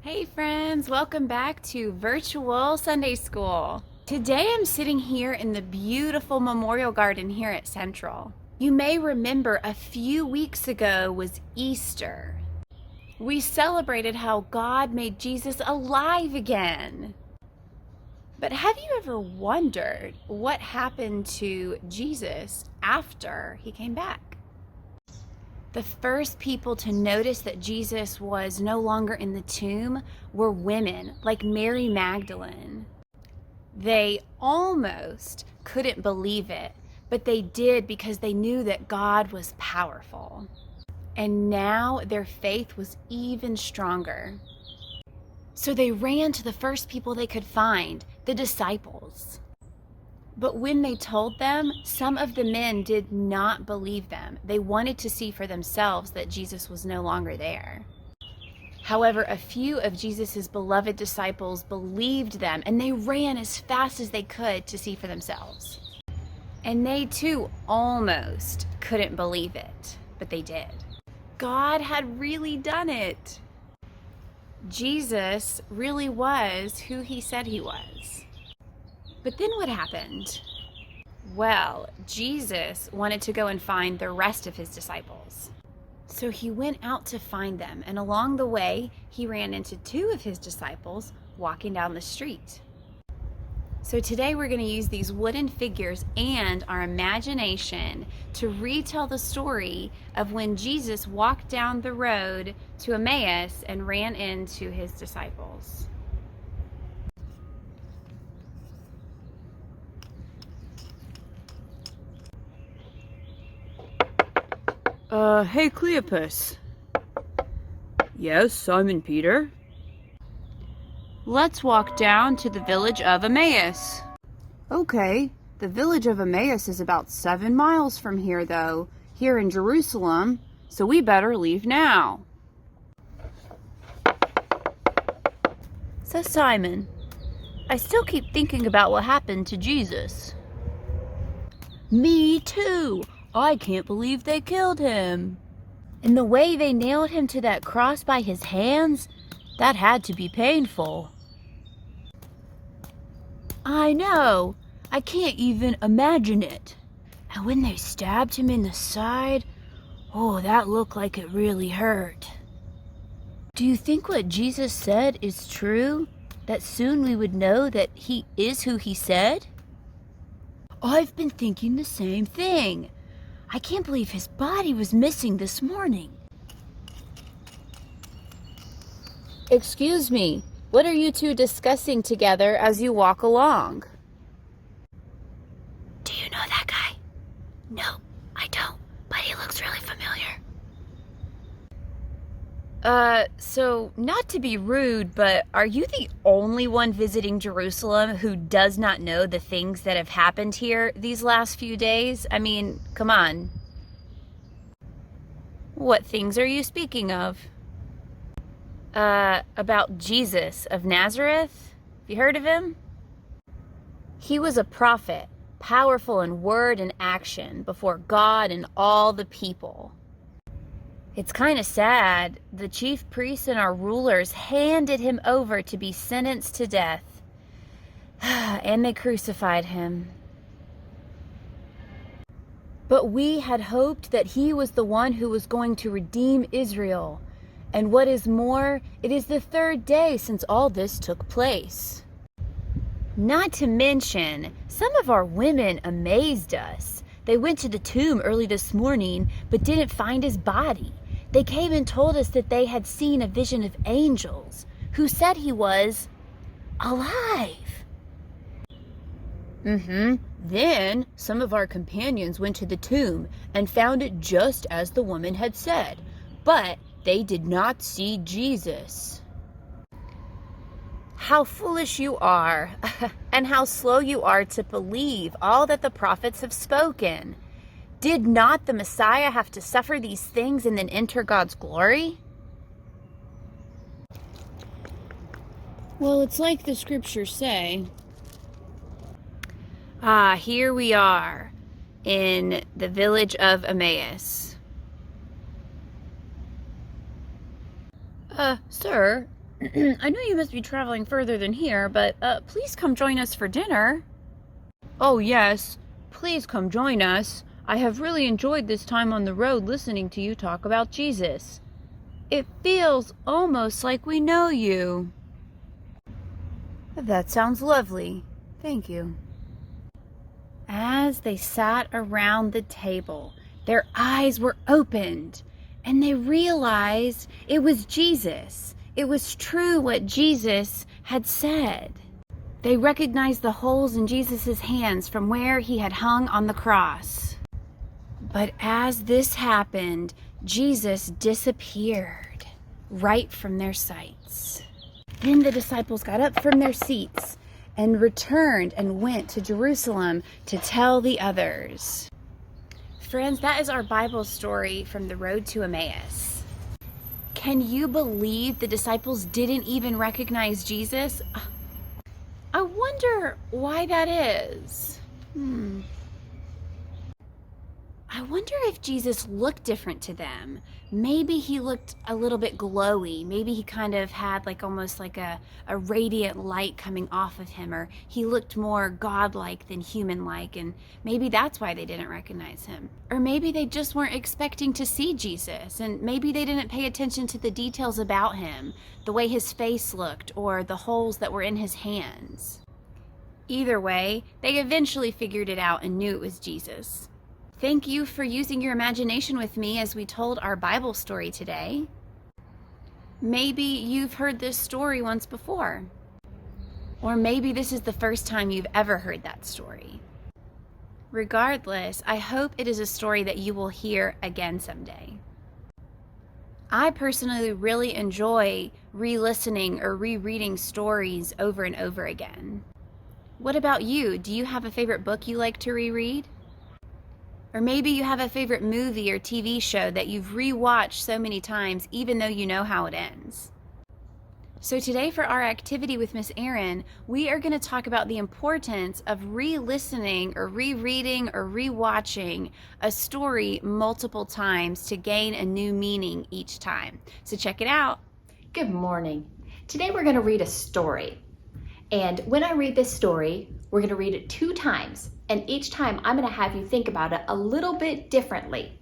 Hey friends, welcome back to Virtual Sunday School. Today I'm sitting here in the beautiful Memorial Garden here at Central. You may remember a few weeks ago was Easter. We celebrated how God made Jesus alive again. But have you ever wondered what happened to Jesus after he came back? The first people to notice that Jesus was no longer in the tomb were women like Mary Magdalene. They almost couldn't believe it, but they did because they knew that God was powerful. And now their faith was even stronger. So they ran to the first people they could find, the disciples. But when they told them, some of the men did not believe them. They wanted to see for themselves that Jesus was no longer there. However, a few of Jesus' beloved disciples believed them, and they ran as fast as they could to see for themselves. And they too almost couldn't believe it, but they did. God had really done it. Jesus really was who he said he was. But then what happened? Well, Jesus wanted to go and find the rest of his disciples. So he went out to find them, and along the way, he ran into two of his disciples walking down the street. So today we're going to use these wooden figures and our imagination to retell the story of when Jesus walked down the road to Emmaus and ran into his disciples. Hey Cleopas. Yes, Simon Peter. Let's walk down to the village of Emmaus. Okay, the village of Emmaus is about 7 miles from here though, here in Jerusalem, so we better leave now. So Simon, I still keep thinking about what happened to Jesus. Me too! I can't believe they killed him. And the way they nailed him to that cross by his hands, that had to be painful. I know. I can't even imagine it. And when they stabbed him in the side, oh, that looked like it really hurt. Do you think what Jesus said is true? That soon we would know that he is who he said? I've been thinking the same thing. I can't believe his body was missing this morning. Excuse me, what are you two discussing together as you walk along? Do you know that guy? No, I don't, but he looks really familiar. So not to be rude, but are you the only one visiting Jerusalem who does not know the things that have happened here these last few days? I mean, come on. What things are you speaking of? About Jesus of Nazareth? Have you heard of him? He was a prophet, powerful in word and action before God and all the people. It's kind of sad. The chief priests and our rulers handed him over to be sentenced to death. And they crucified him. But we had hoped that he was the one who was going to redeem Israel. And what is more, it is the 3rd day since all this took place. Not to mention, some of our women amazed us. They went to the tomb early this morning, but didn't find his body. They came and told us that they had seen a vision of angels who said he was alive. Then some of our companions went to the tomb and found it just as the woman had said, but they did not see Jesus. How foolish you are, and how slow you are to believe all that the prophets have spoken. Did not the Messiah have to suffer these things and then enter God's glory? Well, it's like the scriptures say. Here we are in the village of Emmaus. Sir, I know you must be traveling further than here, but please come join us for dinner. Oh, yes. Please come join us. I have really enjoyed this time on the road listening to you talk about Jesus. It feels almost like we know you. That sounds lovely. Thank you. As they sat around the table, their eyes were opened, and they realized it was Jesus. It was true what Jesus had said. They recognized the holes in Jesus' hands from where he had hung on the cross. But as this happened, Jesus disappeared right from their sights. Then the disciples got up from their seats and returned and went to Jerusalem to tell the others. Friends, that is our Bible story from the road to Emmaus. Can you believe the disciples didn't even recognize Jesus? I wonder why that is. I wonder if Jesus looked different to them. Maybe he looked a little bit glowy. Maybe he kind of had almost like a radiant light coming off of him, or he looked more godlike than human-like, and maybe that's why they didn't recognize him. Or maybe they just weren't expecting to see Jesus, and maybe they didn't pay attention to the details about him, the way his face looked, or the holes that were in his hands. Either way, they eventually figured it out and knew it was Jesus. Thank you for using your imagination with me as we told our Bible story today. Maybe you've heard this story once before. Or maybe this is the first time you've ever heard that story. Regardless, I hope it is a story that you will hear again someday. I personally really enjoy re-listening or rereading stories over and over again. What about you? Do you have a favorite book you like to reread? Or maybe you have a favorite movie or TV show that you've rewatched so many times even though you know how it ends. So today for our activity with Miss Erin, we are going to talk about the importance of re-listening or rereading or rewatching a story multiple times to gain a new meaning each time. So check it out. Good morning. Today we're going to read a story. And when I read this story, we're going to read it 2 times. And each time I'm going to have you think about it a little bit differently.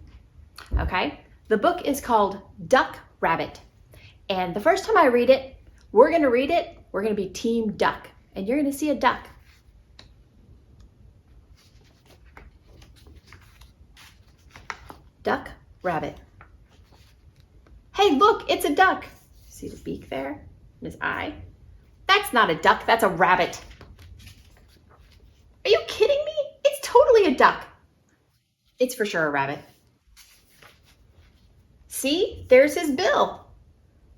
Okay? The book is called Duck Rabbit. And the first time I read it, we're going to be Team Duck. And you're going to see a duck. Duck Rabbit. Hey, look, it's a duck. See the beak there? And his eye? That's not a duck, that's a rabbit. Are you kidding me? It's totally a duck. It's for sure a rabbit. See, there's his bill.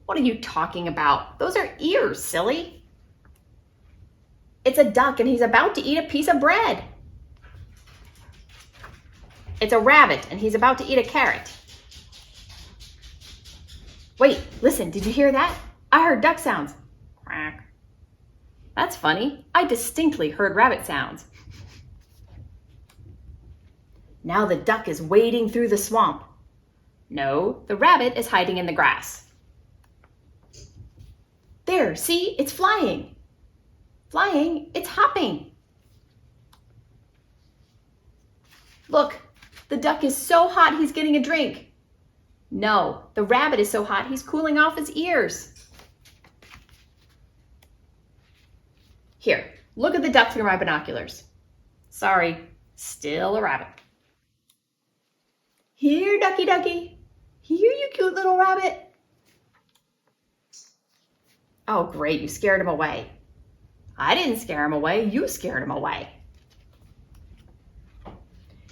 What are you talking about? Those are ears, silly. It's a duck and he's about to eat a piece of bread. It's a rabbit and he's about to eat a carrot. Wait, listen, did you hear that? I heard duck sounds. Quack. That's funny. I distinctly heard rabbit sounds. Now the duck is wading through the swamp. No, the rabbit is hiding in the grass. There, see, it's flying. Flying, it's hopping. Look, the duck is so hot he's getting a drink. No, the rabbit is so hot he's cooling off his ears. Here, look at the duck through my binoculars. Sorry, still a rabbit. Here, ducky ducky. Here, you cute little rabbit. Oh, great, you scared him away. I didn't scare him away, you scared him away.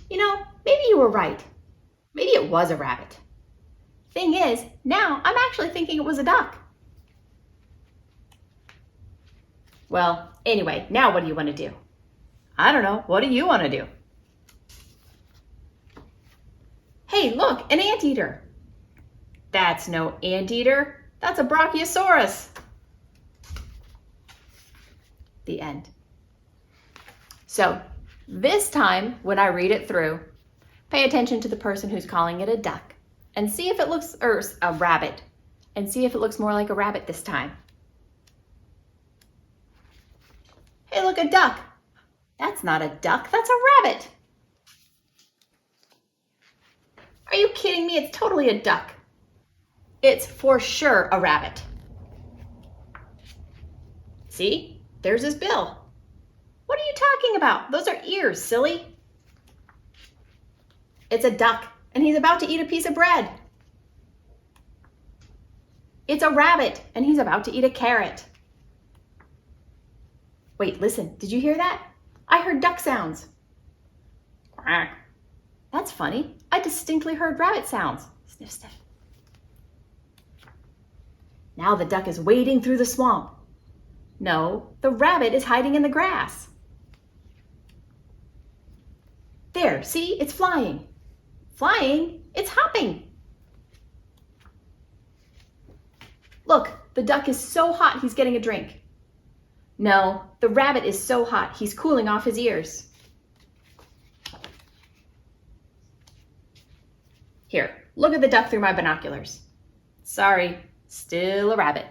You know, maybe you were right. Maybe it was a rabbit. Thing is, now I'm actually thinking it was a duck. Well, anyway, now what do you want to do? I don't know. What do you want to do? Hey, look, an anteater. That's no anteater. That's a brachiosaurus. The end. So this time, when I read it through, pay attention to the person who's calling it a duck and see if it looks, or a rabbit, and see if it looks more like a rabbit this time. Hey, look, a duck. That's not a duck, that's a rabbit. Are you kidding me? It's totally a duck. It's for sure a rabbit. See, there's his bill. What are you talking about? Those are ears, silly. It's a duck, and he's about to eat a piece of bread. It's a rabbit, and he's about to eat a carrot. Wait, listen, did you hear that? I heard duck sounds. Quack. That's funny. I distinctly heard rabbit sounds. Sniff, sniff. Now the duck is wading through the swamp. No, the rabbit is hiding in the grass. There, see, it's flying. Flying? It's hopping. Look, the duck is so hot he's getting a drink. No, the rabbit is so hot he's cooling off his ears. Here, look at the duck through my binoculars. Sorry, still a rabbit.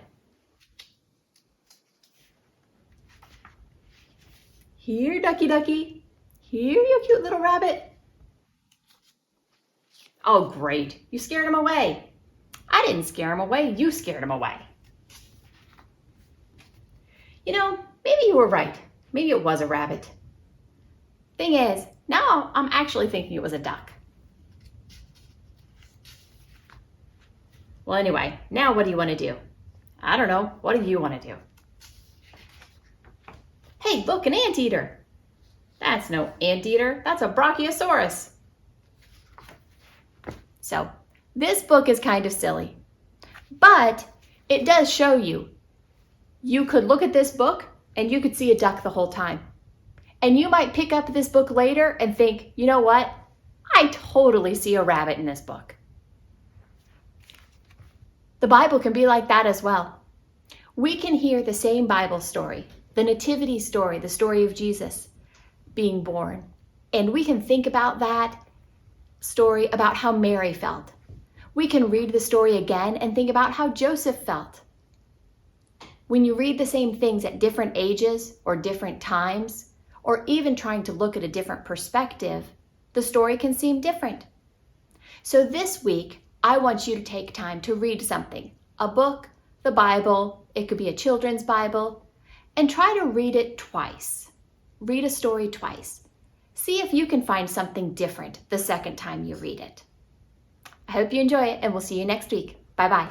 Here, ducky ducky. Here, you cute little rabbit. Oh, great. You scared him away. I didn't scare him away. You scared him away. You know, maybe you were right. Maybe it was a rabbit. Thing is, now I'm actually thinking it was a duck. Well, anyway, now what do you want to do? I don't know. What do you want to do? Hey, look, an anteater. That's no anteater. That's a brachiosaurus. So, this book is kind of silly, but it does show you. You could look at this book and you could see a duck the whole time. And you might pick up this book later and think, you know what? I totally see a rabbit in this book. The Bible can be like that as well. We can hear the same Bible story, the nativity story, the story of Jesus being born. And we can think about that story, about how Mary felt. We can read the story again and think about how Joseph felt. When you read the same things at different ages or different times, or even trying to look at a different perspective, the story can seem different. So this week, I want you to take time to read something, a book, the Bible, it could be a children's Bible, and try to read it twice. Read a story twice. See if you can find something different the second time you read it. I hope you enjoy it, and we'll see you next week. Bye-bye.